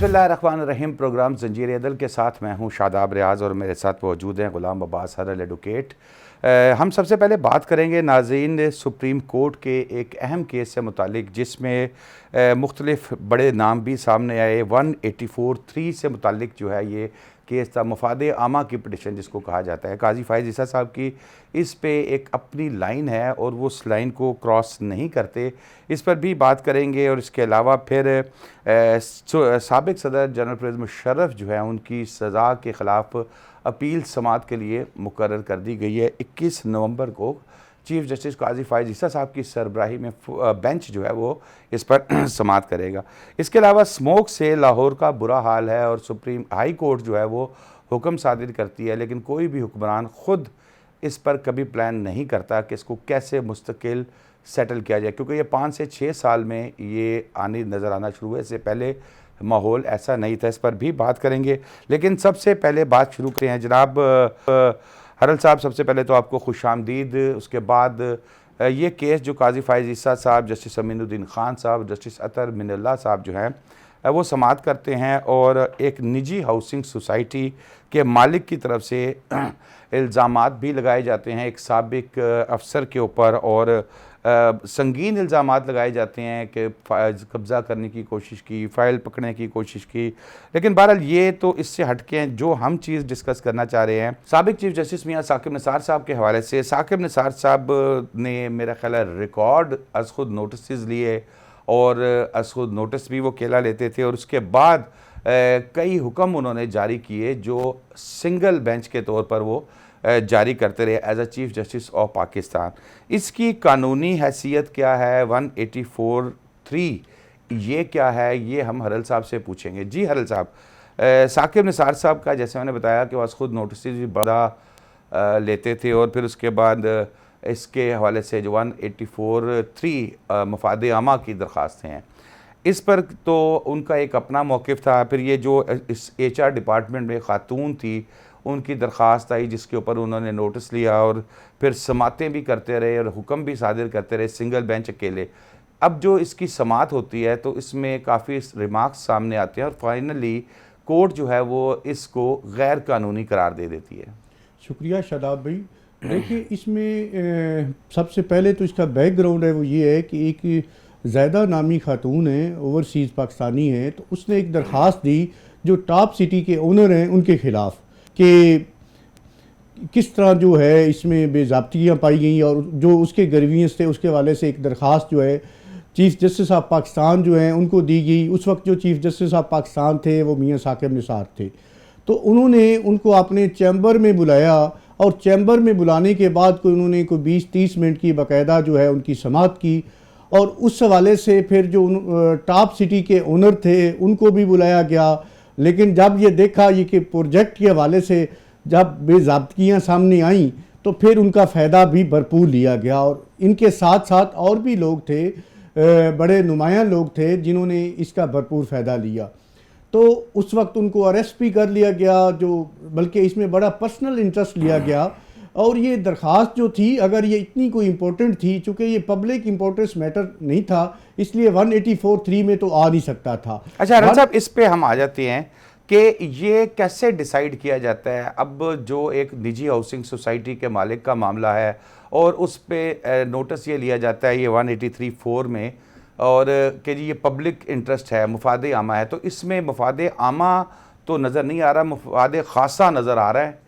बिस्मिल्लाहिर्रहमानिर्रहीम। प्रोग्राम ज़ंजीर अदल के साथ मैं हूं शादाब रियाज़ और मेरे साथ मौजूद हैं ग़ुलाम अब्बास हरल एडवोकेट। हम सबसे पहले बात करेंगे नाज़रीन सुप्रीम कोर्ट के एक अहम केस से मुतालिक, जिसमें मुख्तलिफ बड़े नाम भी सामने आए। 184(3) से मुतालिक जो है ये केस था, मफादे आमा की पिटिशन जिसको कहा जाता है। काजी फ़ाइज़ ईसा साहब की इस पे एक अपनी लाइन है और वो उस लाइन को क्रॉस नहीं करते, इस पर भी बात करेंगे। और इसके अलावा फिर साबिक़ सदर जनरल परवेज़ मुशर्रफ जो है उनकी सज़ा के ख़िलाफ़ अपील समाअत के लिए मुकर्रर कर दी गई है। 21 नवंबर को चीफ़ जस्टिस काजी फ़ाइज़ ईसा साहब की सरबराही में बेंच जो है वो इस पर समाअत करेगा। इसके अलावा स्मोक से लाहौर का बुरा हाल है और सुप्रीम हाई कोर्ट जो है वो हुक्म सादिर करती है, लेकिन कोई भी हुक्मरान ख़ुद इस पर कभी प्लान नहीं करता कि इसको कैसे मुस्तकिल सेटल किया जाए, क्योंकि ये 5 से 6 साल में ये आने नज़र आना शुरू हुआ। इससे पहले माहौल ऐसा नहीं था, इस पर भी बात करेंगे। लेकिन सबसे पहले बात शुरू करते हैं। जनाब हरल साहब, सबसे पहले तो आपको खुशामदीद। उसके बाद ये केस जो काजी फ़ाइज़ ईसा साहब, जस्टिस अमीनुद्दीन ख़ान साहब, जस्टिस अतर मिनल्ला साहब जो हैं वो समाअत करते हैं और एक निजी हाउसिंग सोसाइटी के मालिक की तरफ से इल्ज़ामात भी लगाए जाते हैं एक साबिक़ अफसर के ऊपर, और संगीन इल्ज़ामात लगाए जाते हैं कि कब्ज़ा करने की कोशिश की, फ़ाइल पकड़ने की कोशिश की। लेकिन बहरहाल ये तो इससे हटके हैं। जो हम चीज़ डिस्कस करना चाह रहे हैं, साबिक़ चीफ़ जस्टिस मियाँ साकिब निसार साहब के हवाले से। साकिब निसार साहब ने मेरा ख्याल है रिकॉर्ड अज़ खुद नोटिस लिए और अज़ खुद नोटिस भी वो अकेला लेते थे, और उसके बाद कई हुक्म उन्होंने जारी किए जो सिंगल बेंच के तौर पर वो जारी करते रहे as a chief justice of Pakistan. इसकी कानूनी हैसियत क्या है? 184(3) ये क्या है? ये हम हरल साहब से पूछेंगे। जी हरल साहब, साकिब निसार साहब का जैसे मैंने बताया कि वह खुद नोटिस भी बड़ा लेते थे, और फिर उसके बाद इसके हवाले से जो 184(3) मफादे आमा की दरख्वास्तें हैं, इस पर तो उनका एक अपना मौक़िफ़ था। फिर ये जो इस HR डिपार्टमेंट में ख़ातून थी, उनकी दरख्वास्त आई जिसके ऊपर उन्होंने नोटिस लिया और फिर समातें भी करते रहे और हुक्म भी सादिर करते रहे सिंगल बेंच अकेले। अब जो इसकी समाअत होती है तो इसमें काफ़ी रिमार्क्स सामने आते हैं और फाइनली कोर्ट जो है वो इसको गैर कानूनी करार दे देती है। शुक्रिया शादाब भाई। देखिए, इसमें सबसे पहले तो इसका बैकग्राउंड है वो ये है कि एक ज़ैदा नामी खातून है, ओवरसीज़ पाकिस्तानी है, तो उसने एक दरख्वास्त दी जो टॉप सिटी के ओनर हैं उनके ख़िलाफ़ कि किस तरह जो है इसमें बेज़ाब्तियाँ पाई गई, और जो उसके ग्रीवियंस थे उसके हवाले से एक दरख्वास्त जो है चीफ़ जस्टिस ऑफ पाकिस्तान जो हैं उनको दी गई। उस वक्त जो चीफ़ जस्टिस ऑफ पाकिस्तान थे वो मियाँ साकिब निसार थे, तो उन्होंने उनको अपने चैम्बर में बुलाया, और चैम्बर में बुलाने के बाद उन्होंने कोई 20-30 मिनट की बाकायदा जो है उनकी समाअत की, और उस हवाले से फिर जो टॉप सिटी के ओनर थे उनको भी बुलाया गया। लेकिन जब ये देखा ये कि प्रोजेक्ट के हवाले से जब बेज़ाब्तियाँ सामने आईं तो फिर उनका फ़ायदा भी भरपूर लिया गया, और इनके साथ साथ और भी लोग थे, बड़े नुमायाँ लोग थे जिन्होंने इसका भरपूर फ़ायदा लिया। तो उस वक्त उनको अरेस्ट भी कर लिया गया, जो बल्कि इसमें बड़ा पर्सनल इंटरेस्ट लिया गया। और ये दरख्वास्त जो थी, अगर ये इतनी कोई इम्पोर्टेंट थी, चूँकि ये पब्लिक इम्पोर्टेंस मैटर नहीं था, इसलिए 184(3) में तो आ नहीं सकता था। अच्छा हरल साहब, इस पे हम आ जाते हैं कि ये कैसे डिसाइड किया जाता है। अब जो एक निजी हाउसिंग सोसाइटी के मालिक का मामला है और उस पे नोटिस ये लिया जाता है ये 183(4) में, और कि जी ये पब्लिक इंटरेस्ट है, मफादे आमा है, तो इसमें मफादे आमा तो नज़र नहीं आ रहा, मफादे खासा नज़र आ रहा है।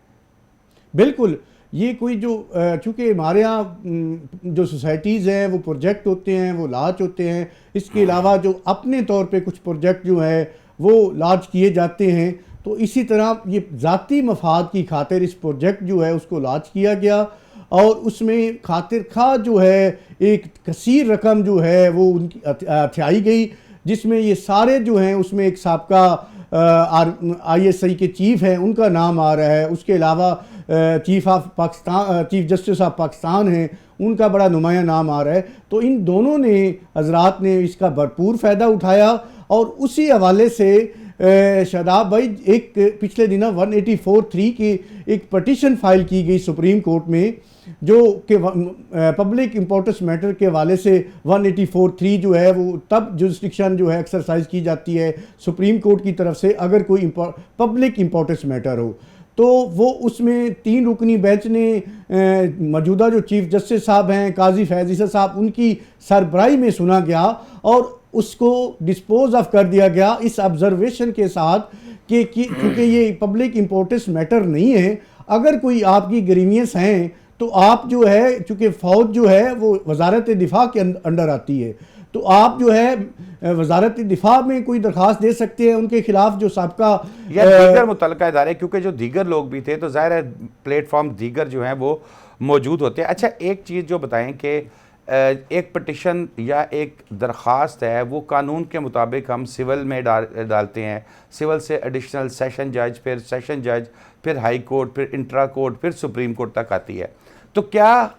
बिल्कुल, ये कोई जो चूँकि हमारे यहाँ जो सोसाइटीज़ हैं वो प्रोजेक्ट होते हैं, वो लॉन्च होते हैं। इसके अलावा जो अपने तौर पे कुछ प्रोजेक्ट जो है वो लॉन्च किए जाते हैं, तो इसी तरह ये ज़ाती मफाद की खातिर इस प्रोजेक्ट जो है उसको लॉन्च किया गया, और उसमें खातिर खा जो है एक कसीर रकम जो है वो उनकी हथियाई गई, जिसमें ये सारे जो हैं उसमें एक साबका ISI के चीफ़ हैं उनका नाम आ रहा है। उसके अलावा चीफ़ जस्टिस ऑफ पाकिस्तान हैं उनका बड़ा नुमाया नाम आ रहा है। तो इन दोनों ने हजरात ने इसका भरपूर फ़ायदा उठाया, और उसी हवाले से शादाब भाई, एक पिछले दिनों 184(3) की एक पटिशन फाइल की गई सुप्रीम कोर्ट में, जो कि पब्लिक इंपॉर्टेंस मैटर के हवाले से 184(3) जो है वो तब जुरिस्डिक्शन जो है एक्सरसाइज की जाती है सुप्रीम कोर्ट की तरफ से अगर कोई पब्लिक इंपॉर्टेंस मैटर हो। तो वो उसमें 3 रुकनी बेंच ने मौजूदा जो चीफ जस्टिस साहब हैं काजी फैज़ ईसा साहब, उनकी सरबराही में सुना गया और उसको डिस्पोज ऑफ कर दिया गया इस ऑब्जर्वेशन के साथ कि क्योंकि ये पब्लिक इंपॉर्टेंस मैटर नहीं है, अगर कोई आपकी ग्रीवियंस हैं तो आप जो है, चूँकि फ़ौज जो है वो वजारत दिफा के अंडर आती है, तो आप जो है वजारत दिफा में कोई दरख्वास्त दे सकते हैं उनके खिलाफ जो साबका या दीगर मुतल्लिका इदारे, क्योंकि जो दीगर लोग भी थे तो ज़ाहिर है प्लेटफॉर्म दीगर जो हैं वो मौजूद होते हैं। अच्छा, एक चीज़ जो बताएं कि एक पटिशन या एक दरख्वास्त है वो कानून के मुताबिक हम सिविल में डालते हैं, सिविल से एडिशनल सेशन जज, फिर सेशन जज, फिर हाई कोर्ट, फिर इंट्रा कोर्ट, फिर सुप्रीम कोर्ट तक आती है। तो क्या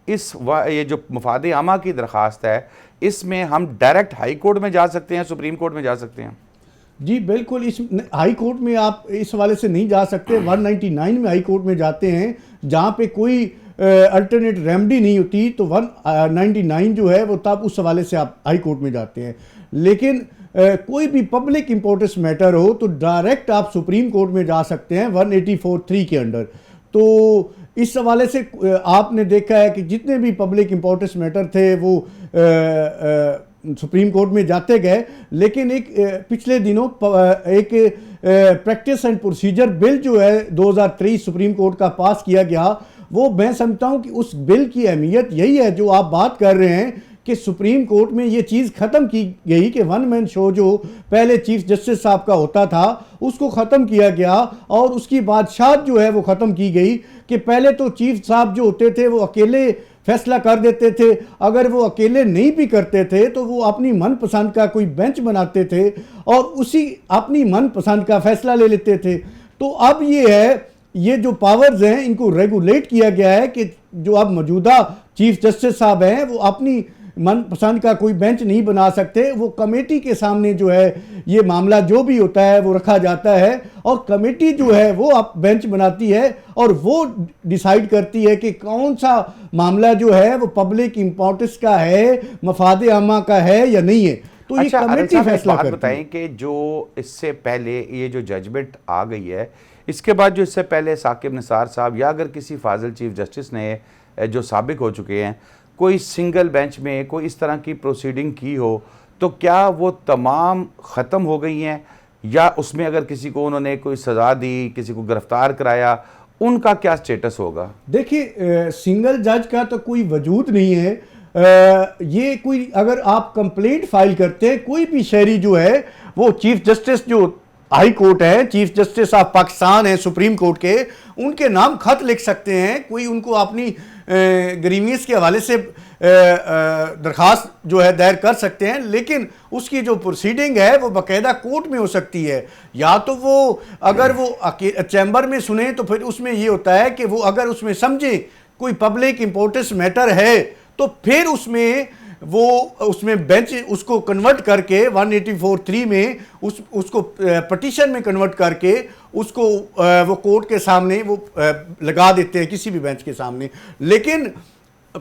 ये जो मफाद आमा की दरख्वास्त है इसमें हम डायरेक्ट हाई कोर्ट में जा सकते हैं, सुप्रीम कोर्ट में जा सकते हैं? जी बिल्कुल, इस हाई कोर्ट में आप इस हवाले से नहीं जा सकते। 199 में हाई कोर्ट में जाते हैं जहाँ पे कोई अल्टरनेट रेमेडी नहीं होती, तो 199 जो है वो तब उस हवाले से आप हाई कोर्ट में जाते हैं। लेकिन कोई भी पब्लिक इंपॉर्टेंस मैटर हो तो डायरेक्ट आप सुप्रीम कोर्ट में जा सकते हैं 184(3) के अंडर। तो इस हवाले से आपने देखा है कि जितने भी पब्लिक इंपॉर्टेंस मैटर थे वो सुप्रीम कोर्ट में जाते गए, लेकिन एक पिछले दिनों एक प्रैक्टिस एंड प्रोसीजर बिल जो है 2023 सुप्रीम कोर्ट का पास किया गया, वो मैं समझता हूँ कि उस बिल की अहमियत यही है जो आप बात कर रहे हैं कि सुप्रीम कोर्ट में ये चीज़ ख़त्म की गई कि वन मैन शो जो पहले चीफ जस्टिस साहब का होता था उसको ख़त्म किया गया और उसकी बादशाहत जो है वो ख़त्म की गई कि पहले तो चीफ साहब जो होते थे वो अकेले फैसला कर देते थे, अगर वो अकेले नहीं भी करते थे तो वो अपनी मनपसंद का कोई बेंच बनाते थे और उसी अपनी मनपसंद का फैसला ले लेते थे। तो अब ये है, ये जो पावर्स हैं इनको रेगुलेट किया गया है कि जो अब मौजूदा चीफ जस्टिस साहब हैं वो अपनी मनपसंद का कोई बेंच नहीं बना सकते, वो कमेटी के सामने जो है ये मामला जो भी होता है वो रखा जाता है और कमेटी जो है वो अब बेंच बनाती है और वो डिसाइड करती है कि कौन सा मामला जो है वो पब्लिक इंपॉर्टेंस का है, मफाद आमा का है या नहीं है। तो अच्छा, ये कमेटी फैसला करती है। बताएं कि जो इससे पहले ये जो जजमेंट आ गई है, इसके बाद जो इससे पहले साकिब निसार साहब या अगर किसी फाजिल चीफ जस्टिस ने जो साबिक हो चुके हैं कोई सिंगल बेंच में कोई इस तरह की प्रोसीडिंग की हो, तो क्या वो तमाम ख़त्म हो गई हैं या उसमें अगर किसी को उन्होंने कोई सज़ा दी, किसी को गिरफ्तार कराया, उनका क्या स्टेटस होगा? देखिए, सिंगल जज का तो कोई वजूद नहीं है। ये कोई अगर आप कंप्लेंट फाइल करते हैं, कोई भी शहरी जो है वो चीफ जस्टिस जो हाई कोर्ट है, चीफ जस्टिस ऑफ पाकिस्तान है सुप्रीम कोर्ट के, उनके नाम खत लिख सकते हैं, कोई उनको अपनी ग्रीवियंस के हवाले से दरख्वास्त जो है दायर कर सकते हैं, लेकिन उसकी जो प्रोसीडिंग है वो बाकायदा कोर्ट में हो सकती है। या तो वो अगर वो चैम्बर में सुने तो फिर उसमें ये होता है कि वो अगर उसमें समझे कोई पब्लिक इंपॉर्टेंस मैटर है तो फिर उसमें बेंच उसको कन्वर्ट करके 184(3) में उसको पटिशन में कन्वर्ट करके उसको वो कोर्ट के सामने वो लगा देते हैं, किसी भी बेंच के सामने। लेकिन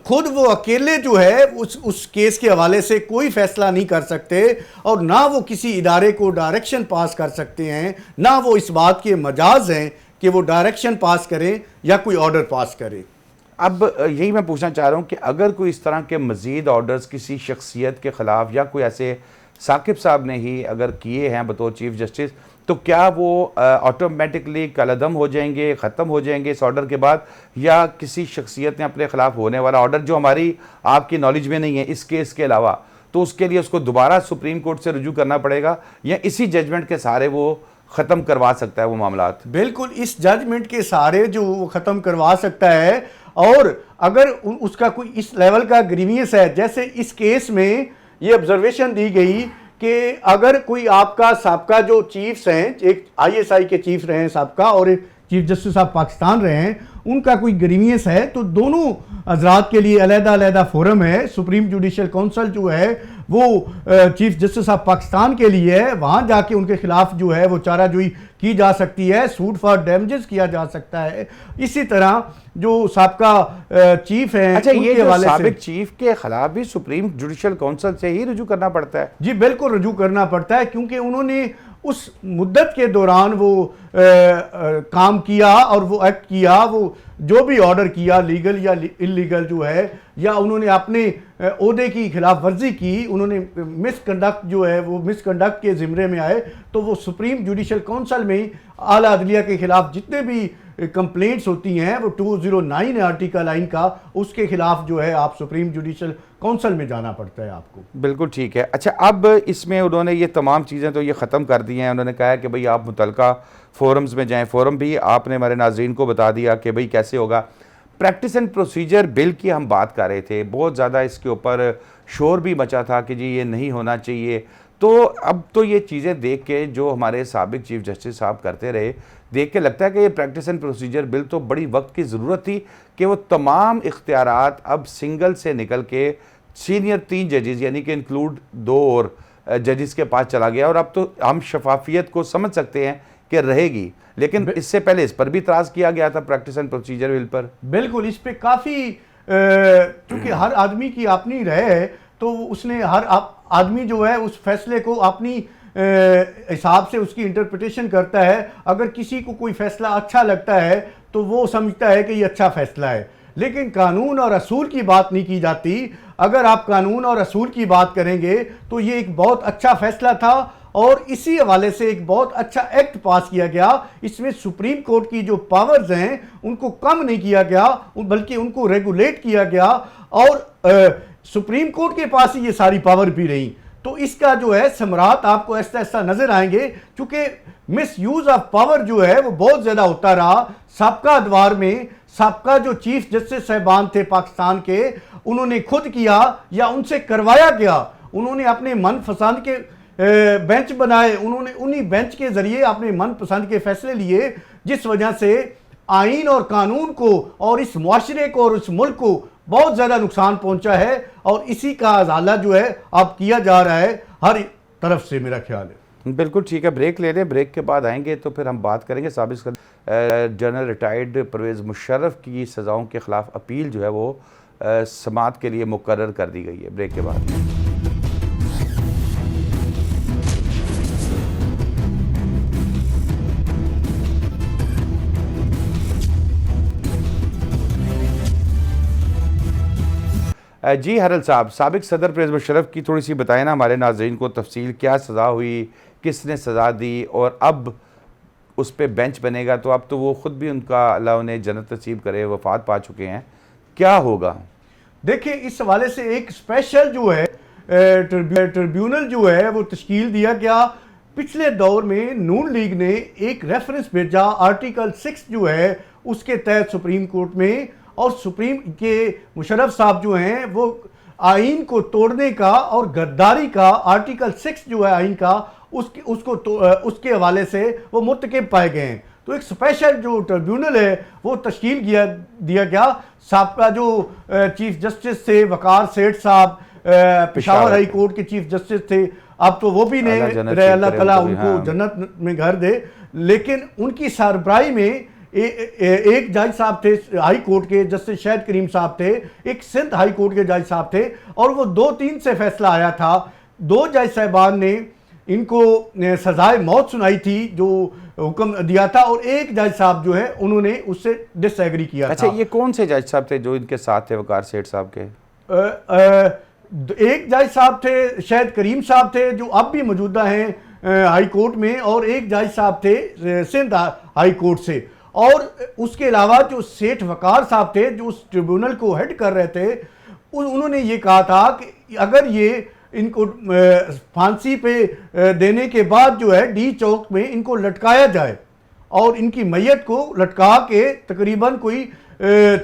खुद वो अकेले जो है उस केस के हवाले से कोई फैसला नहीं कर सकते और ना वो किसी इदारे को डायरेक्शन पास कर सकते हैं, ना वो इस बात के मजाज हैं कि वो डायरेक्शन पास करें या कोई ऑर्डर पास करें। अब यही मैं पूछना चाह रहा हूँ कि अगर कोई इस तरह के मज़ीद ऑर्डर्स किसी शख्सियत के ख़िलाफ़ या कोई ऐसे साकिब साहब ने ही अगर किए हैं बतौर चीफ जस्टिस, तो क्या वो ऑटोमेटिकली कलअदम हो जाएंगे, ख़त्म हो जाएंगे इस ऑर्डर के बाद, या किसी शख्सियत ने अपने ख़िलाफ़ होने वाला ऑर्डर जो हमारी आपकी नॉलेज में नहीं है इस केस के अलावा, तो उसके लिए उसको दोबारा सुप्रीम कोर्ट से रुजू करना पड़ेगा या इसी जजमेंट के सहारे वो ख़त्म करवा सकता है वो मामलात? बिल्कुल, इस जजमेंट के सहारे जो वो ख़त्म करवा सकता है। और अगर उसका कोई इस लेवल का ग्रीवियंस है, जैसे इस केस में ये ऑब्जर्वेशन दी गई कि अगर कोई आपका साबका जो चीफ्स हैं, एक ISI के चीफ रहे हैं साबका और एक चीफ जस्टिस साहब पाकिस्तान रहे हैं, उनका कोई ग्रीवियंस है तो दोनों हजरात के लिए अलग-अलग फोरम है। सुप्रीम जुडिशल काउंसिल जो है वो चीफ जस्टिस साहब पाकिस्तान के लिए है, वहाँ जाके उनके खिलाफ जो है वो चाराजोई की जा सकती है, सूट फॉर डैमेजेस किया जा सकता है। इसी तरह जो साबका चीफ हैं, अच्छा, ये जो साबिक चीफ के खिलाफ भी सुप्रीम जुडिशल काउंसिल से ही रुजू करना पड़ता है? जी बिल्कुल रुजू करना पड़ता है, क्योंकि उन्होंने उस मुद्दत के दौरान वो काम किया और वो एक्ट किया, वो जो भी ऑर्डर किया लीगल या इलीगल जो है, या उन्होंने अपने ओहदे की खिलाफ वर्जी की, उन्होंने मिसकंडक्ट जो है वो मिसकंडक्ट के ज़िम्मे में आए, तो वो सुप्रीम जुडिशल काउंसिल में आला अदलिया के खिलाफ जितने भी कंप्लेंट्स होती हैं वो 209 है आर्टिकल आइन का, उसके खिलाफ जो है आप सुप्रीम जुडिशल काउंसिल में जाना पड़ता है आपको। बिल्कुल ठीक है। अच्छा, अब इसमें उन्होंने ये तमाम चीज़ें तो ये ख़त्म कर दी हैं। उन्होंने कहा है कि भाई आप मुतलका फोरम्स में जाएं। फोरम भी आपने हमारे नाज़रीन को बता दिया कि भाई कैसे होगा। प्रैक्टिस एंड प्रोसीजर बिल की हम बात कर रहे थे, बहुत ज़्यादा इसके ऊपर शोर भी मचा था कि जी ये नहीं होना चाहिए। तो अब तो ये चीज़ें देख के जो हमारे साबिक चीफ जस्टिस साहब करते रहे, देख के लगता है कि ये प्रैक्टिस एंड प्रोसीजर बिल तो बड़ी वक्त की ज़रूरत थी कि वो तमाम इख्तियारात अब सिंगल से निकल के सीनियर 3 जजेस यानी कि इंक्लूड 2 और जजेस के पास चला गया। और अब तो हम शफाफियत को समझ सकते हैं कि रहेगी, लेकिन इससे पहले इस पर भी इतराज़ किया गया था प्रैक्टिस एंड प्रोसीजर बिल पर। बिल्कुल, इस पर काफ़ी, चूँकि हर आदमी की अपनी राय है, तो उसने हर आदमी जो है उस फैसले को अपनी हिसाब से उसकी इंटरप्रिटेशन करता है। अगर किसी को कोई फैसला अच्छा लगता है तो वो समझता है कि ये अच्छा फैसला है, लेकिन कानून और असूल की बात नहीं की जाती। अगर आप कानून और असूल की बात करेंगे तो ये एक बहुत अच्छा फैसला था और इसी हवाले से एक बहुत अच्छा एक्ट पास किया गया। इसमें सुप्रीम कोर्ट की जो पावर्स हैं उनको कम नहीं किया गया, बल्कि उनको रेगुलेट किया गया और सुप्रीम कोर्ट के पास ही ये सारी पावर भी रही। तो इसका जो है समरात आपको ऐसा ऐसा नजर आएंगे, क्योंकि मिस यूज ऑफ पावर जो है वो बहुत ज्यादा होता रहा। साबका अदवार में साबका जो चीफ जस्टिस साहबान थे पाकिस्तान के, उन्होंने खुद किया या उनसे करवाया गया, उन्होंने अपने मन पसंद के बेंच बनाए, उन्होंने उन्हीं बेंच के जरिए अपने मन पसंद के फैसले लिए, जिस वजह से आइन और कानून को और इस मुआशरे को और इस मुल्क को बहुत ज़्यादा नुकसान पहुंचा है। और इसी का अजाला जो है अब किया जा रहा है हर तरफ से, मेरा ख्याल है। बिल्कुल ठीक है, ब्रेक ले लें। ब्रेक के बाद आएंगे तो फिर हम बात करेंगे साबिक जनरल रिटायर्ड परवेज़ मुशर्रफ की सज़ाओं के ख़िलाफ़ अपील जो है वो समाअत के लिए मुकर्रर कर दी गई है। ब्रेक के बाद जी हरल साहब, साबिक सदर परवेज़ मुशर्रफ की थोड़ी सी बताएं ना हमारे नाज़रीन को तफसील, क्या सज़ा हुई, किसने सज़ा दी और अब उस पर बेंच बनेगा। तो अब तो वो ख़ुद भी, उनका अल्लाह उन्हें जन्नत नसीब करे, वफ़ात पा चुके हैं, क्या होगा? देखिए, इस हवाले से एक स्पेशल जो है ट्रिब्यूनल जो है वो तश्कील दिया गया। पिछले दौर में नून लीग ने एक रेफरेंस भेजा आर्टिकल 6 जो है उसके तहत सुप्रीम कोर्ट में, और सुप्रीम के मुशर्रफ साहब जो हैं वो आइन को तोड़ने का और गद्दारी का आर्टिकल 6 जो है आइन का उसके हवाले से वो मुर्तकिब पाए गए हैं। तो एक स्पेशल जो ट्रिब्यूनल है वो तश्कील दिया गया। साबका जो चीफ जस्टिस थे वकार सेठ साहब, पेशावर हाई कोर्ट के चीफ जस्टिस थे, अब तो वो भी नहीं रहे, अल्लाह ताला उनको जन्नत में घर दे। लेकिन उनकी सरबराही में एक जज साहब थे हाई कोर्ट के, जस्टिस शहद करीम साहब थे, एक सिंध हाई कोर्ट के जज साहब थे, और वो 2-3 से फैसला आया था। 2 जज साहबान ने इनको सजाए मौत सुनाई थी जो हुक्म दिया था, और एक जज साहब जो है उन्होंने उससे डिसएग्री किया। अच्छा, ये कौन से जज साहब थे जो इनके साथ थे वकार सेठ साहब के? एक जज साहब थे शहद करीम साहब थे जो अब भी मौजूदा हैं हाई कोर्ट में, और एक जज साहब थे सिंध हाई कोर्ट से। और उसके अलावा जो सेठ वकार साहब थे जो उस ट्रिब्यूनल को हेड कर रहे थे, उन्होंने ये कहा था कि अगर ये इनको फांसी पे देने के बाद जो है डी चौक में इनको लटकाया जाए और इनकी मैयत को लटका के तकरीबन कोई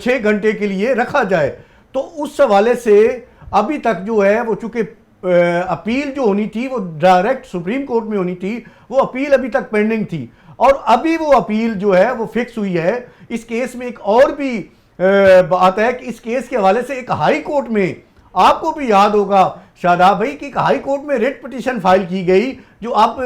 6 घंटे के लिए रखा जाए। तो उस हवाले से अभी तक जो है वो चूँकि अपील जो होनी थी वो डायरेक्ट सुप्रीम कोर्ट में होनी थी, वो अपील अभी तक पेंडिंग थी। और अभी वो अपील जो है वो फिक्स हुई है। इस केस में एक और भी बात है कि इस केस के हवाले से एक हाई कोर्ट में, आपको भी याद होगा शादाब भाई, कि हाई कोर्ट में रिट पिटीशन फाइल की गई, जो अब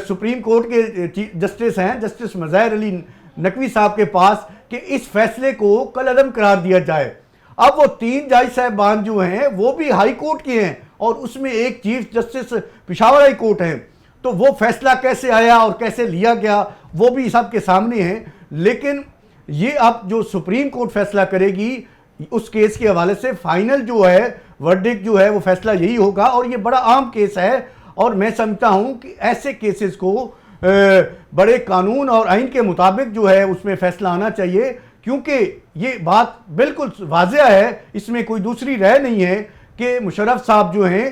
सुप्रीम कोर्ट के जस्टिस हैं, जस्टिस मज़हर अली नकवी साहब के पास, कि इस फैसले को कल अदम करार दिया जाए। अब वो 3 जज साहबान जो हैं वो भी हाई कोर्ट के हैं और उसमें एक chief justice Peshawar high court हैं। तो वो फैसला कैसे आया और कैसे लिया गया वो भी सबके सामने है। लेकिन ये अब जो सुप्रीम कोर्ट फैसला करेगी उस केस के हवाले से फाइनल जो है वर्डिक्ट जो है वो फैसला यही होगा। और ये बड़ा आम केस है और मैं समझता हूं कि ऐसे केसेस को बड़े कानून और आइन के मुताबिक जो है उसमें फैसला आना चाहिए, क्योंकि ये बात बिल्कुल वाज़ेह है, इसमें कोई दूसरी राय नहीं है कि मुशर्रफ साहब जो हैं,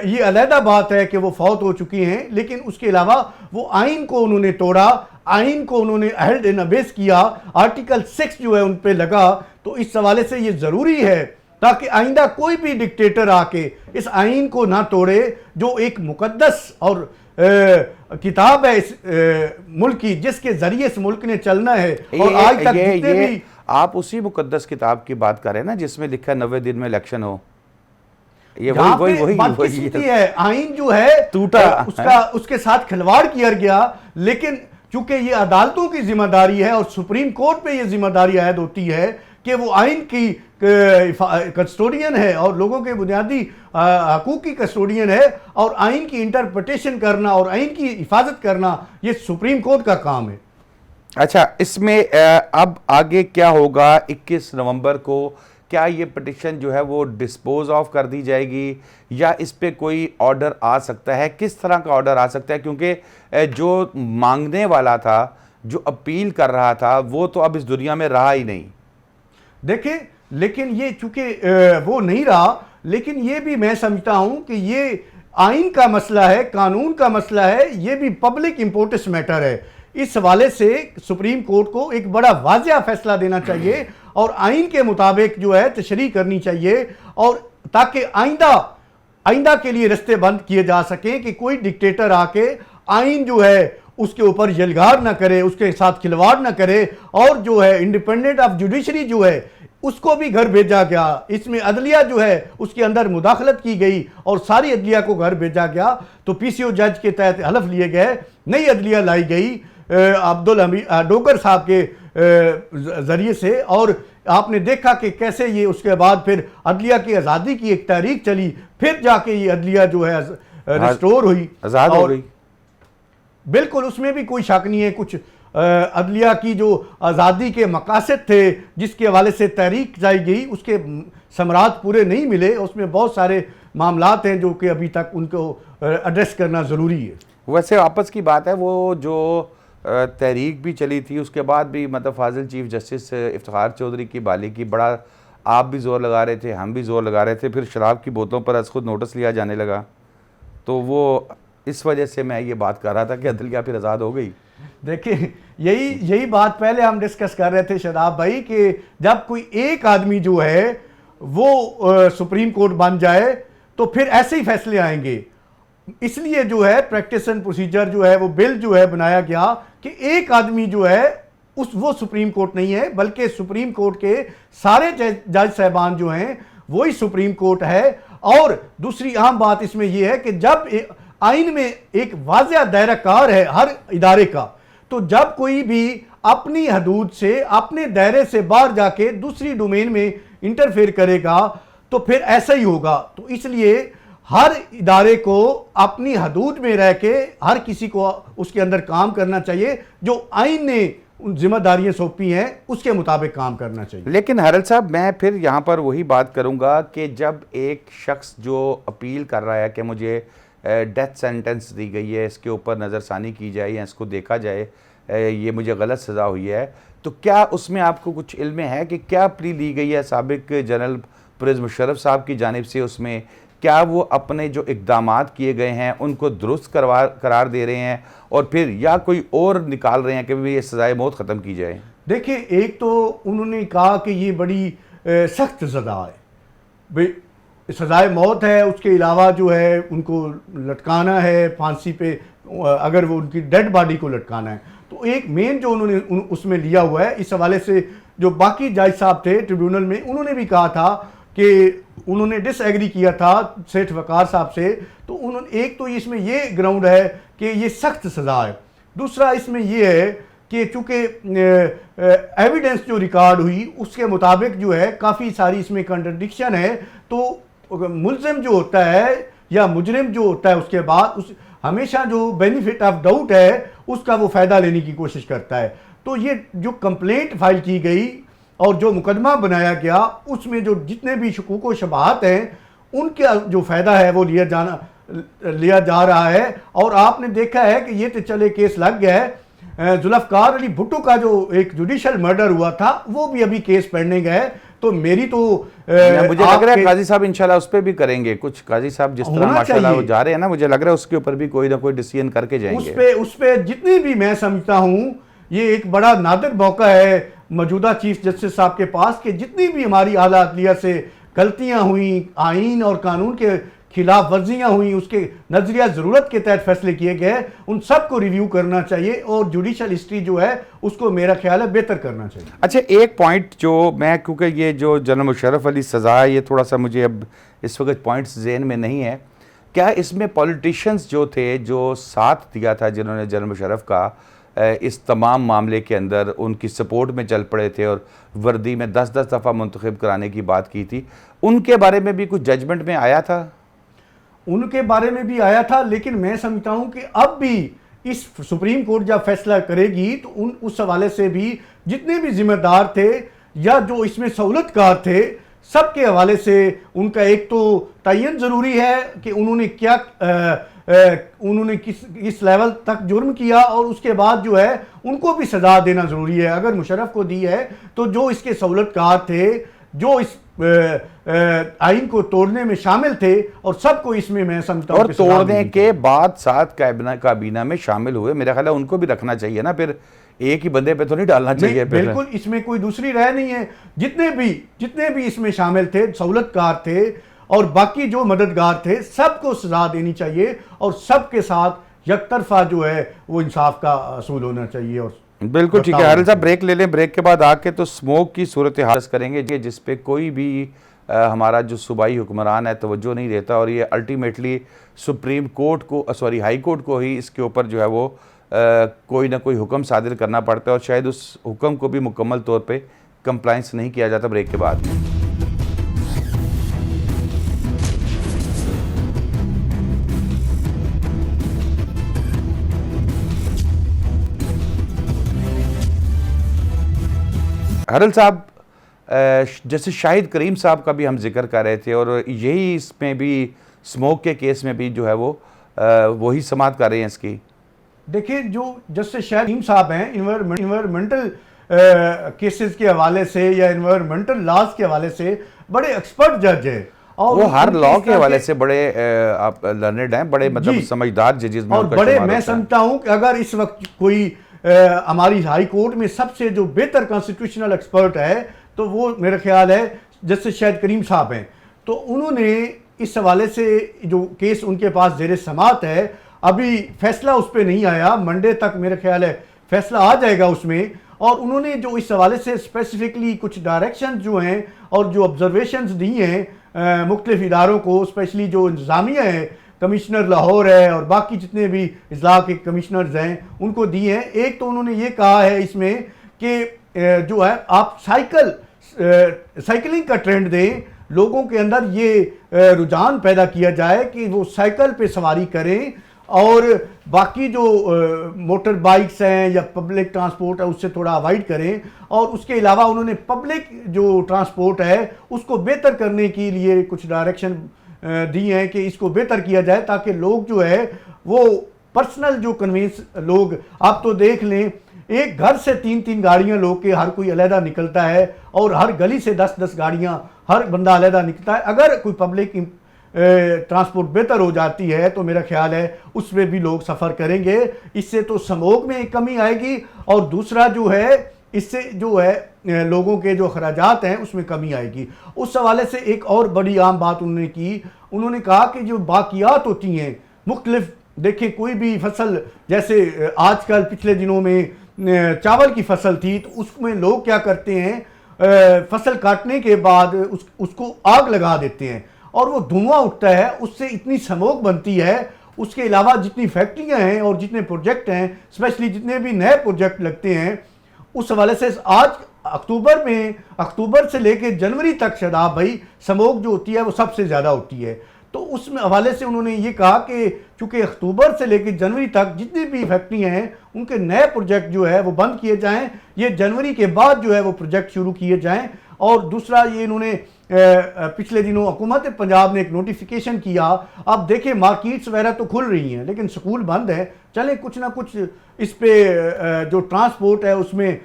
ये अलहदा बात है कि वो फौत हो चुकी हैं, लेकिन उसके अलावा वो आइन को उन्होंने तोड़ा, आइन को उन्होंने हेल्ड इन अबेस किया, आर्टिकल 6 जो है उन पे लगा। तो इस हवाले से ये ज़रूरी है ताकि आइंदा कोई भी डिक्टेटर आके इस आइन को ना तोड़े, जो एक मुकद्दस और किताब है इस मुल्क की, जिसके जरिए इस मुल्क ने चलना है। और आज तक जितने भी आप उसी मुकद्दस किताब की बात कर रहे हैं ना जिसमें लिखा है 90 दिन में इलेक्शन हो, ये वही है। आइन जो है टूटा, उसके साथ खिलवाड़ किया गया। लेकिन चूंकि ये अदालतों की जिम्मेदारी है और सुप्रीम कोर्ट पे ये जिम्मेदारी आयद होती है कि वो आइन की कस्टोडियन है और लोगों के बुनियादी हकूक की कस्टोडियन है, और आइन की इंटरप्रिटेशन करना और आइन की हिफाजत करना ये सुप्रीम कोर्ट का काम है। अच्छा, इसमें अब आगे क्या होगा? 21 नवंबर को क्या ये पिटिशन जो है वो डिस्पोज ऑफ कर दी जाएगी या इस पे कोई ऑर्डर आ सकता है? किस तरह का ऑर्डर आ सकता है? क्योंकि जो मांगने वाला था, जो अपील कर रहा था, वो तो अब इस दुनिया में रहा ही नहीं। देखिए, लेकिन ये चूंकि वो नहीं रहा, लेकिन ये भी मैं समझता हूं कि ये आइन का मसला है, कानून का मसला है, ये भी पब्लिक इंपोर्टेंस मैटर है। इस हवाले से सुप्रीम कोर्ट को एक बड़ा वाज़ेह फैसला देना चाहिए और आइन के मुताबिक जो है तशरीह करनी चाहिए, और ताकि आइंदा के लिए रास्ते बंद किए जा सकें कि कोई डिक्टेटर आके आइन जो है उसके ऊपर यलगार ना करे, उसके साथ खिलवाड़ ना करे, और जो है इंडिपेंडेंट ऑफ जुडिशरी जो है उसको भी घर भेजा गया। इसमें अदलिया जो है उसके अंदर मुदाखलत की गई और सारी अदलिया को घर भेजा गया। तो पीसीओ जज के तहत हलफ लिए गए, नई अदलिया लाई गई अब्दुल हमीद डोगर साहब के जरिए से, और आपने देखा कि कैसे ये उसके बाद फिर अदलिया की आज़ादी की एक तहरीक चली, फिर जाके ये अदलिया जो है रिस्टोर हुई, आज़ाद हो गई। बिल्कुल, उसमें भी कोई शक नहीं है। कुछ अदलिया की जो आज़ादी के मकासद थे जिसके हवाले से तहरीक जाई गई, उसके समरात पूरे नहीं मिले। उसमें बहुत सारे मामलात हैं जो कि अभी तक उनको एड्रेस करना ज़रूरी है। वैसे आपस की बात है, वो जो तहरीक भी चली थी उसके बाद भी मतलब फाजिल चीफ जस्टिस इफ्तिखार चौधरी की बाली की बड़ा आप भी जोर लगा रहे थे, हम भी जोर लगा रहे थे, फिर शराब की बोतलों पर खुद नोटिस लिया जाने लगा। तो वो इस वजह से मैं ये बात कर रहा था कि अदलिया फिर आज़ाद हो गई। देखिए, यही बात पहले हम डिस्कस कर रहे थे शदाब भाई, कि जब कोई एक आदमी जो है वो सुप्रीम कोर्ट बन जाए तो फिर ऐसे ही फैसले आएंगे। इसलिए जो है प्रैक्टिस एंड प्रोसीजर जो है वो बिल जो है बनाया गया कि एक आदमी जो है वो सुप्रीम कोर्ट नहीं है, बल्कि सुप्रीम कोर्ट के सारे जज साहबान जो हैं वही सुप्रीम कोर्ट है। और दूसरी अहम बात इसमें यह है कि जब आइन में एक वाज़ेह दायरा कार है हर इदारे का, तो जब कोई भी अपनी हदूद से, अपने दायरे से बाहर जाके दूसरी डोमेन में इंटरफेयर करेगा तो फिर ऐसा ही होगा। तो इसलिए हर इदारे को अपनी हदूद में रह के हर किसी को उसके अंदर काम करना चाहिए, जो आइन ने उन जिम्मेदारियां सौंपी हैं उसके मुताबिक काम करना चाहिए। लेकिन हरल साहब, मैं फिर यहाँ पर वही बात करूँगा कि जब एक शख्स जो अपील कर रहा है कि मुझे डेथ सेंटेंस दी गई है, इसके ऊपर नज़रसानी की जाए या इसको देखा जाए, ये मुझे गलत सज़ा हुई है, तो क्या उसमें आपको कुछ इल्म है कि क्या प्ली ली गई है साबिक जनरल परवेज़ मुशर्रफ साहब की जानिब से? उसमें क्या वो अपने जो इक़दामात किए गए हैं उनको दुरुस्त करार दे रहे हैं और फिर या कोई और निकाल रहे हैं कि भाई ये सज़ाए मौत ख़त्म की जाए? देखिए, एक तो उन्होंने कहा कि ये बड़ी सख्त सज़ा है, भाई सज़ाए मौत है, उसके अलावा जो है उनको लटकाना है, फांसी पे अगर वो उनकी डेड बॉडी को लटकाना है। तो एक मेन जो उन्होंने उसमें लिया हुआ है, इस हवाले से जो बाकी जज साहब थे ट्रिब्यूनल में, उन्होंने भी कहा था कि उन्होंने डिसएग्री किया था सेठ वकार साहब से। तो उन्होंने एक तो इसमें ये ग्राउंड है कि ये सख्त सज़ा है, दूसरा इसमें ये है कि चूँकि एविडेंस जो रिकॉर्ड हुई उसके मुताबिक जो है काफ़ी सारी इसमें कंट्रडिक्शन है। तो मुल्ज़िम जो होता है या मुजरिम जो होता है उसके बाद उस हमेशा जो बेनिफिट ऑफ डाउट है उसका वो फ़ायदा लेने की कोशिश करता है। तो ये जो कंप्लेंट फाइल की गई और जो मुकदमा बनाया गया उसमें जो जितने भी शकूक व शबहात हैं उनका जो फ़ायदा है वो लिया जा रहा है। और आपने देखा है कि ये तो चले केस लग गया है, जुल्फ़कार अली भुट्टो का जो एक जुडिशल मर्डर हुआ था वो भी अभी केस पेंडिंग है। तो मेरी तो मुझे लग रहा है काजी साहब इंशाल्लाह उस पर भी करेंगे कुछ। काजी साहब जिस तरह माशाल्लाह वो जा रहे हैं ना, मुझे लग रहा है उसके ऊपर भी कोई ना कोई डिसीजन करके जाएंगे। उस पे जितनी भी मैं समझता हूँ ये एक बड़ा नादिर मौका है मौजूदा चीफ जस्टिस साहब के पास कि जितनी भी हमारी आला अदलिया से गलतियाँ हुई, आइन और कानून के खिलाफ वर्जियाँ हुई, उसके नजरिया ज़रूरत के तहत फैसले किए गए, उन सब को रिव्यू करना चाहिए और जुडिशल हिस्ट्री जो है उसको मेरा ख्याल है बेहतर करना चाहिए। अच्छा, एक पॉइंट जो मैं, क्योंकि ये जो जनरल मुशर्रफ अली सज़ा है ये थोड़ा सा मुझे अब इस वक्त पॉइंट्स ज़हन में नहीं है, क्या इसमें पॉलिटिशियंस जो थे जो साथ दिया था जिन्होंने जनरल मुशर्रफ का इस तमाम मामले के अंदर उनकी सपोर्ट में चल पड़े थे और वर्दी में 10-10 दफ़ा मुंतखब कराने की बात की थी, उनके बारे में भी कुछ जजमेंट में आया था? उनके बारे में भी आया था, लेकिन मैं समझता हूं कि अब भी इस सुप्रीम कोर्ट जब फैसला करेगी तो उस हवाले से भी जितने भी जिम्मेदार थे या जो इसमें सहूलतकार थे सबके हवाले से उनका एक तो तयन ज़रूरी है कि उन्होंने क्या उन्होंने किस लेवल तक जुर्म किया और उसके बाद जो है उनको भी सज़ा देना ज़रूरी है। अगर मुशर्रफ को दी है तो जो इसके सहूलतकार थे, जो इस आइन को तोड़ने में शामिल थे और सबको इसमें मैं समझता हूं और तोड़ने के बाद साथ काबीना में शामिल हुए, मेरा ख्याल है उनको भी रखना चाहिए ना, फिर एक ही बंदे पे तो नहीं डालना चाहिए। बिल्कुल, इसमें कोई दूसरी राय नहीं है। जितने भी इसमें शामिल थे, सहूलतकार थे और बाकी जो मददगार थे, सबको सजा देनी चाहिए और सबके साथ यकतरफा जो है वो इंसाफ का असूल होना चाहिए। और बिल्कुल ठीक है। हारिल साहब ब्रेक ले लें, ब्रेक के बाद आके तो स्मोक की सूरत हाल करेंगे जिस पे कोई भी हमारा जो सूबाई हुक्मरान है तवज्जो नहीं देता और ये अल्टीमेटली सुप्रीम कोर्ट को, सॉरी हाई कोर्ट को ही इसके ऊपर जो है वो कोई ना कोई हुक्म सादिर करना पड़ता है और शायद उस हुक्म को भी मुकम्मल तौर पे कंप्लाइंस नहीं किया जाता। ब्रेक के बाद हारिल साहब, जैसे शाहिद करीम साहब का भी हम जिक्र कर रहे थे और यही इसमें भी स्मोक के केस में भी जो है वो वही समाअत कर रहे हैं इसकी। देखिए, जो जस्टिस शाहिद करीम साहब हैं इन्वायरमेंटल केसेस के हवाले से या इन्वायरमेंटल लॉज के हवाले से बड़े एक्सपर्ट जज है और वो हर लॉ के हवाले से बड़े आप लर्नेड हैं, बड़े मतलब समझदार जजेस में और बड़े मैं समझता हूँ कि अगर इस वक्त कोई हमारी हाई कोर्ट में सबसे जो बेहतर कॉन्स्टिट्यूशनल एक्सपर्ट है तो वो मेरा ख्याल है जस्टिस शाहिद करीम साहब हैं। तो उन्होंने इस हवाले से जो केस उनके पास ज़ेर समाअत है, अभी फैसला उस पर नहीं आया, मंडे तक मेरा ख्याल है फैसला आ जाएगा उसमें। और उन्होंने जो इस हवाले से स्पेसिफिकली कुछ डायरेक्शन जो हैं और जो ऑब्जर्वेशंस दी हैं मुख्तलिफ इदारों को, स्पेशली जो इंतज़ामिया है, कमिश्नर लाहौर है और बाकी जितने भी इजला के कमिश्नर्स हैं उनको दी हैं। एक तो उन्होंने ये कहा है इसमें कि जो है आप साइकिलिंग का ट्रेंड दें, लोगों के अंदर ये रुझान पैदा किया जाए कि वो साइकिल पे सवारी करें और बाकी जो मोटर बाइक्स हैं या पब्लिक ट्रांसपोर्ट है उससे थोड़ा अवॉइड करें। और उसके अलावा उन्होंने पब्लिक जो ट्रांसपोर्ट है उसको बेहतर करने के लिए कुछ डायरेक्शन दी हैं कि इसको बेहतर किया जाए ताकि लोग जो है वो पर्सनल जो कन्वेंस, लोग आप तो देख लें एक घर से 3-3 गाड़ियां लोग के हर कोई अलहदा निकलता है और हर गली से 10-10 गाड़ियां हर बंदा अलहदा निकलता है। अगर कोई पब्लिक ट्रांसपोर्ट बेहतर हो जाती है तो मेरा ख्याल है उस पर भी लोग सफ़र करेंगे, इससे तो स्मोक में एक कमी आएगी और दूसरा जो है इससे जो है लोगों के जो खर्चात हैं उसमें कमी आएगी। उस हवाले से एक और बड़ी आम बात उन्होंने की, उन्होंने कहा कि जो बाकियात होती हैं मुख्तलिफ देखिए कोई भी फसल, जैसे आजकल पिछले दिनों में चावल की फसल थी, तो उसमें लोग क्या करते हैं, फसल काटने के बाद उसको आग लगा देते हैं और वो धुआं उठता है, उससे इतनी स्मोक बनती है। उसके अलावा जितनी फैक्ट्रियां हैं और जितने प्रोजेक्ट हैं, स्पेशली जितने भी नए प्रोजेक्ट लगते हैं, उस हवाले से आज अक्टूबर से लेकर जनवरी तक शादाब भाई स्मोक जो होती है वो सबसे ज़्यादा होती है। तो उस हवाले से उन्होंने ये कहा कि चूंकि अक्टूबर से लेकर जनवरी तक जितनी भी फैक्ट्रियां हैं उनके नए प्रोजेक्ट जो है वो बंद किए जाएं, ये जनवरी के बाद जो है वो प्रोजेक्ट शुरू किए जाएं। और दूसरा ये इन्होंने पिछले दिनों हुकूमत पंजाब ने एक नोटिफिकेशन किया। अब देखें मार्केट्स वगैरह तो खुल रही हैं लेकिन स्कूल बंद है, चले कुछ ना कुछ इस पे जो ट्रांसपोर्ट है उसमें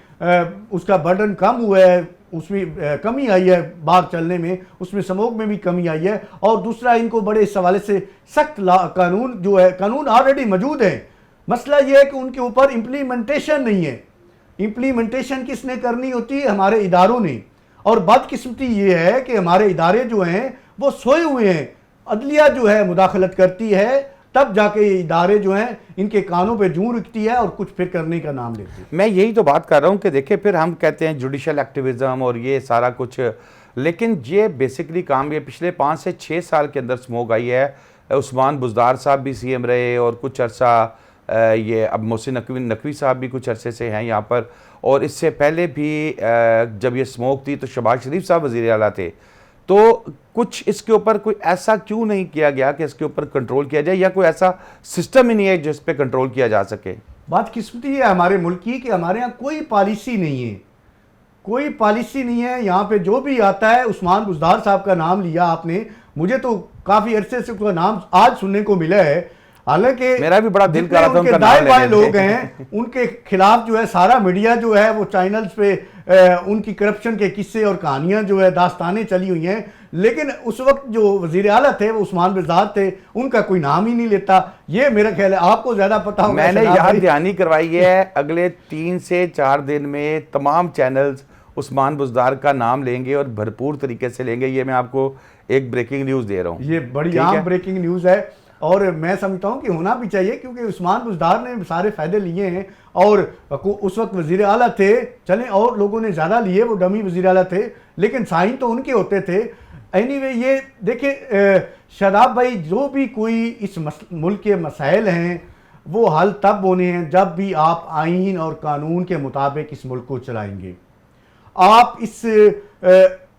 उसका बर्डन कम हुआ है, उसमें कमी आई है बाहर चलने में, उसमें स्मोक में भी कमी आई है। और दूसरा इनको बड़े इस हवाले से सख्त कानून जो है, कानून ऑलरेडी मौजूद है, मसला ये है कि उनके ऊपर इम्प्लीमेंटेशन नहीं है। इम्प्लीमेंटेशन किसने करनी होती है? हमारे इदारों ने। और बदकिस्मती ये है कि हमारे इदारे जो हैं वो सोए हुए हैं, अदलिया जो है मुदाखलत करती है, तब जाके ये इदारे जो हैं इनके कानों पे जूं रुकती है और कुछ फिर करने का नाम लेती है। मैं यही तो बात कर रहा हूँ कि देखिए फिर हम कहते हैं जुडिशल एक्टिविज्म और ये सारा कुछ, लेकिन ये बेसिकली काम ये पिछले 5 से 6 साल के अंदर स्मोक आई है। उस्मान बुज़दार साहब भी सीएम रहे और कुछ अरसा ये अब मोहसिन नकवी साहब भी कुछ अरसे से हैं यहाँ पर, और इससे पहले भी जब ये स्मोक थी तो शहबाज शरीफ साहब वज़ीर आला थे। तो कुछ इसके ऊपर कोई ऐसा क्यों नहीं किया गया कि इसके ऊपर कंट्रोल किया जाए, या कोई ऐसा सिस्टम ही नहीं है जिस पे कंट्रोल किया जा सके? बदकिस्मती है हमारे मुल्क की कि हमारे यहाँ कोई पॉलिसी नहीं है, कोई पॉलिसी नहीं है। यहाँ पे जो भी आता है, उस्मान बुज़दार साहब का नाम लिया आपने, मुझे तो काफ़ी अरसे से उसका नाम आज सुनने को मिला है, हालांकि मेरा भी बड़ा दिल कर रहा था उनका नाम दाएं बाएं लोग हैं उनके खिलाफ जो है सारा मीडिया जो है वो चैनल्स पे उनकी करप्शन के किस्से और कहानियां जो है दास्तानें चली हुई हैं। लेकिन उस वक्त जो वजीर आला थे वो उस्मान बुज़दार थे, उनका कोई नाम ही नहीं लेता। ये मेरा ख्याल है आपको ज्यादा पता होगा। मैंने याद दहानी करवाई है, अगले 3 से 4 दिन में तमाम चैनल्स उस्मान बुज़दार का नाम लेंगे और भरपूर तरीके से लेंगे। ये मैं आपको एक ब्रेकिंग न्यूज़ दे रहा हूँ। ये बड़ी आम ब्रेकिंग न्यूज़ है और मैं समझता हूँ कि होना भी चाहिए, क्योंकि उस्मान बुज़दार ने सारे फ़ायदे लिए हैं और उस वक्त वज़ीर आला थे, चलें और लोगों ने ज़्यादा लिए, वो डमी वज़ीर आला थे, लेकिन साइन तो उनके होते थे। एनीवे ये देखिए शादाब भाई, जो भी कोई इस मुल्क के मसाइल हैं वो हल तब होने हैं जब भी आप आईन और कानून के मुताबिक इस मुल्क को चलाएंगे। आप इस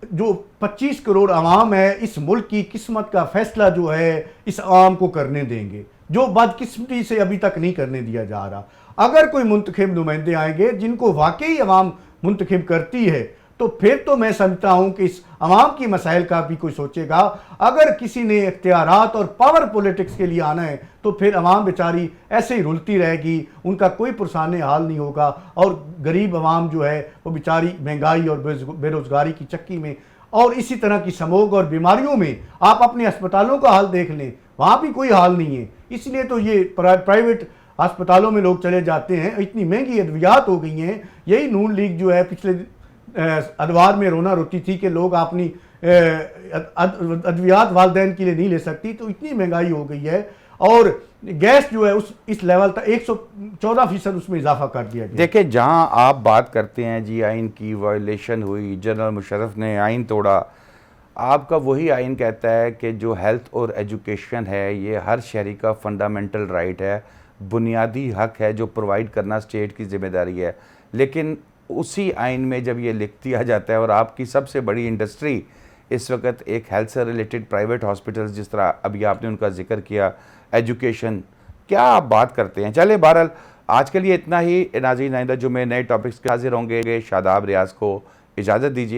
जो 25 करोड़ आवाम है, इस मुल्क की किस्मत का फैसला जो है इस आवाम को करने देंगे, जो बदकिस्मती से अभी तक नहीं करने दिया जा रहा। अगर कोई मुंतखब नुमाइंदे आएंगे जिनको वाकई अवाम मुंतखब करती है, तो फिर तो मैं समझता हूं कि इस अवाम की मसाइल का भी कोई सोचेगा। अगर किसी ने इख्तियारात और पावर पॉलिटिक्स के लिए आना है तो फिर अवाम बेचारी ऐसे ही रुलती रहेगी, उनका कोई पुरसाने हाल नहीं होगा और गरीब अवाम जो है वो बेचारी महंगाई और बेरोज़गारी की चक्की में और इसी तरह की स्मोक और बीमारियों में, आप अपने अस्पतालों का हाल देख लें, वहाँ भी कोई हाल नहीं है। इसलिए तो ये प्राइवेट अस्पतालों में लोग चले जाते हैं, इतनी महंगी अद्वियात हो गई हैं। यही नून लीग जो है पिछले अदवार में रोना रोती थी कि लोग अपनी अद्वियात वालदैन के लिए नहीं ले सकती, तो इतनी महंगाई हो गई है। और गैस जो है उस इस लेवल तक 114% उसमें इजाफा कर दिया गया। देखिए, जहां आप बात करते हैं जी आइन की वायलेशन हुई, जनरल मुशर्रफ ने आइन तोड़ा, आपका वही आइन कहता है कि जो हेल्थ और एजुकेशन है ये हर शहरी का फंडामेंटल राइट है, बुनियादी हक है जो प्रोवाइड करना स्टेट की जिम्मेदारी है। लेकिन उसी आइन में जब ये लिख दिया जाता है और आपकी सबसे बड़ी इंडस्ट्री इस वक्त एक हेल्थ से रिलेटेड प्राइवेट हॉस्पिटल्स, जिस तरह अभी आपने उनका जिक्र किया, एजुकेशन, क्या आप बात करते हैं। चले बहरहाल आज के लिए इतना ही। नाज़रीन, आइंदा जुमे नए टॉपिक्स के हाजिर होंगे। शादाब रियाज को इजाज़त दीजिए।